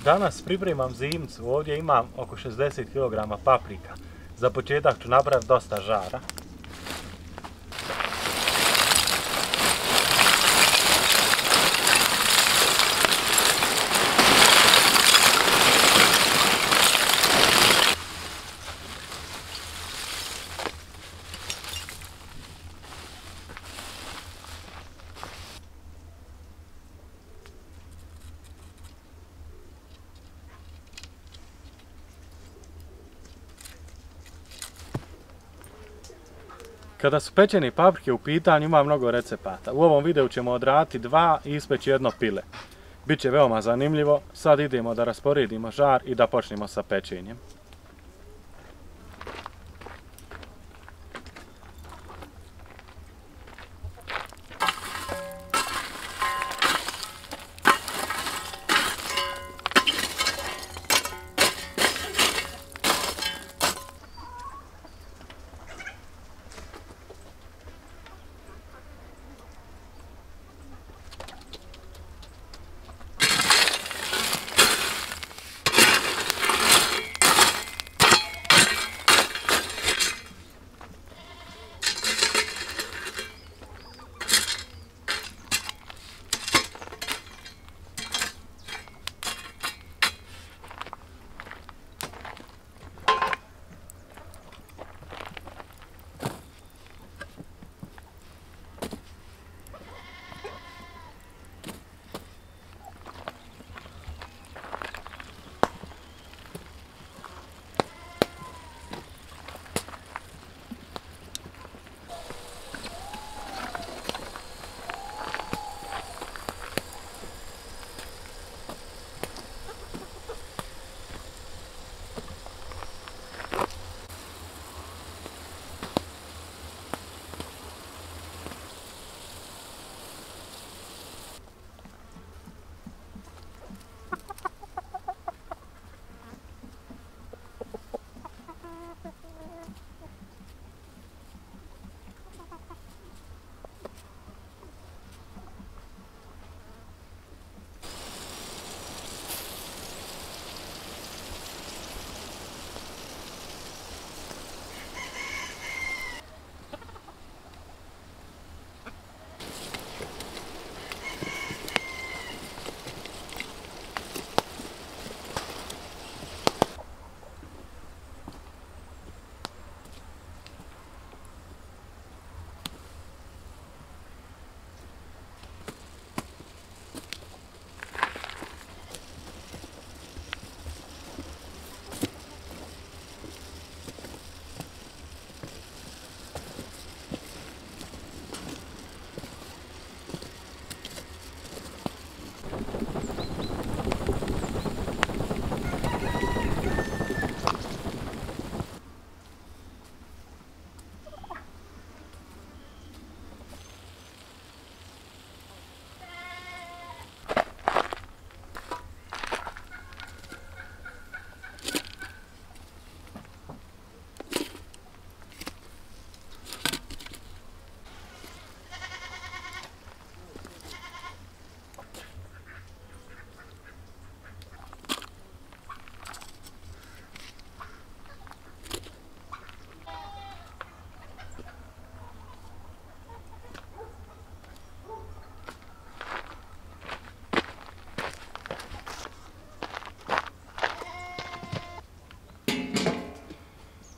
Danas pripremam zimcu, ovdje imam oko 60 kg paprika. Za početak ću napraviti dosta žara. Kada su pečene paprike u pitanju ima mnogo recepata. U ovom videu ćemo odraditi 2 i ispeći jedno pile. Biće veoma zanimljivo. Sad idemo da rasporedimo žar i da počnemo sa pečenjem.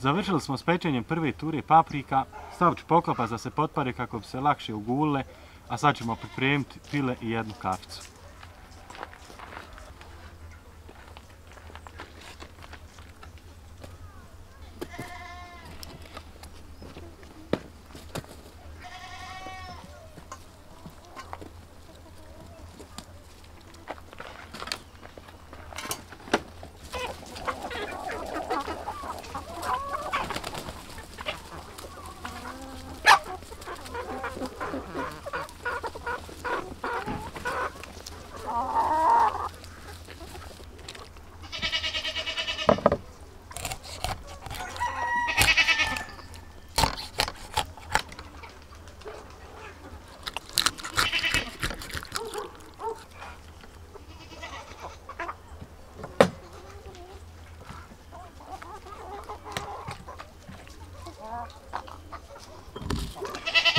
Završili smo s pečenjem prve ture paprika. Stavit ću poklopac da se potpare kako bi se lakše ugulile, a sad ćemo pripremiti pile i jednu kaficu.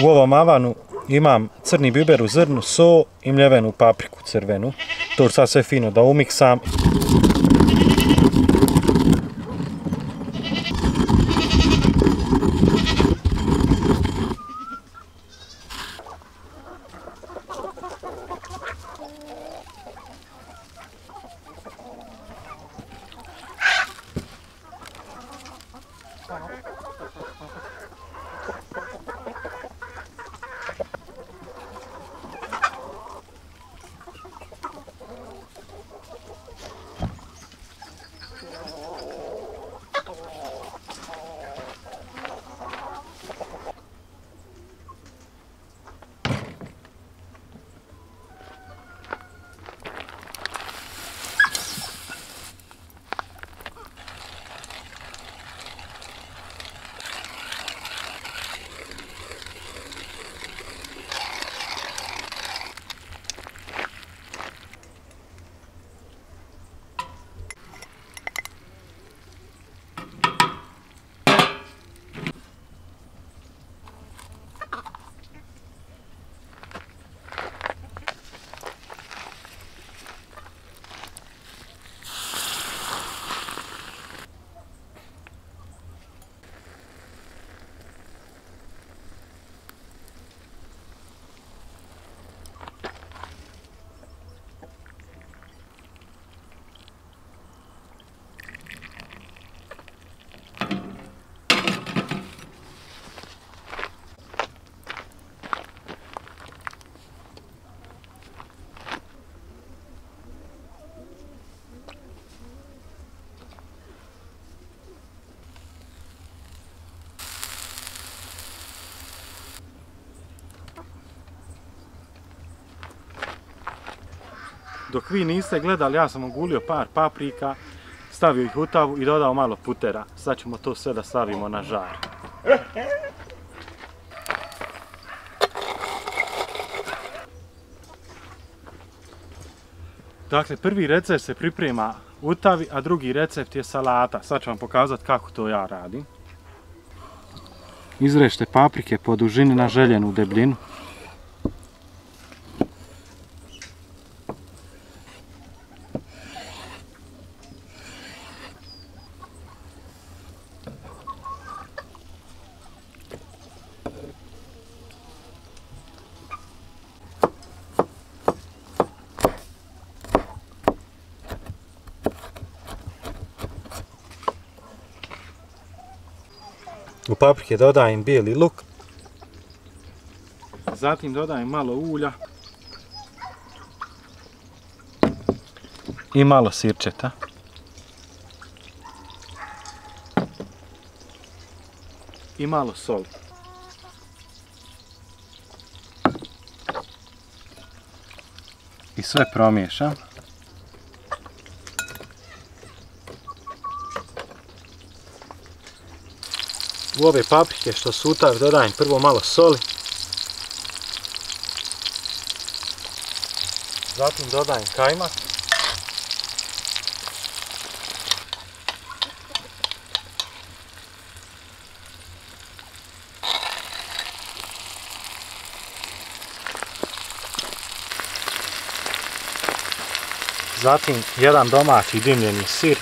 U ovom avanu imam crni biber u zrnu, so i mljevenu papriku crvenu. To sad sve fino da umiksam. Dok vi niste gledali, ja sam ogulio par paprika, stavio ih u tavu i dodao malo putera. Sad ćemo to sve da stavimo na žar. Dakle, prvi recept se priprema u tavi, a drugi recept je salata. Sad ću vam pokazati kako to ja radim. Izrežite paprike po dužini na željenu debljinu. U paprike dodajem bijeli luk, zatim dodajem malo ulja i malo sirčeta. I malo soli. I sve promiješam. U ove paprike što su u tavi dodajem prvo malo soli. Zatim dodajem kajmak. Zatim jedan domaći dimljeni sir.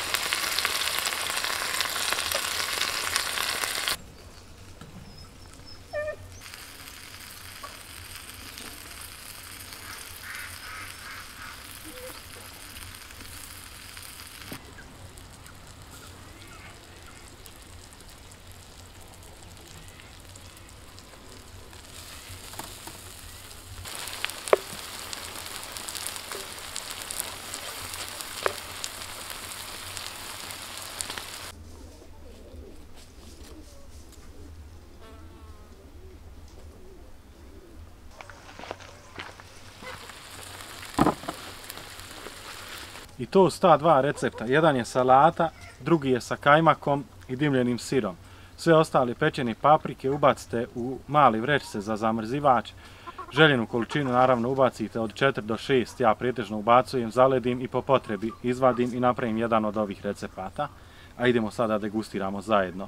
I to su ta dva recepta. Jedan je salata, drugi je sa kajmakom i dimljenim sirom. Sve ostale pečene paprike ubacite u mali vrećice za zamrzivač. Željenu količinu naravno ubacite od 4 do 6, ja pretežno ubacujem, zaledim i po potrebi izvadim i napravim jedan od ovih recepata. A idemo sada da degustiramo zajedno.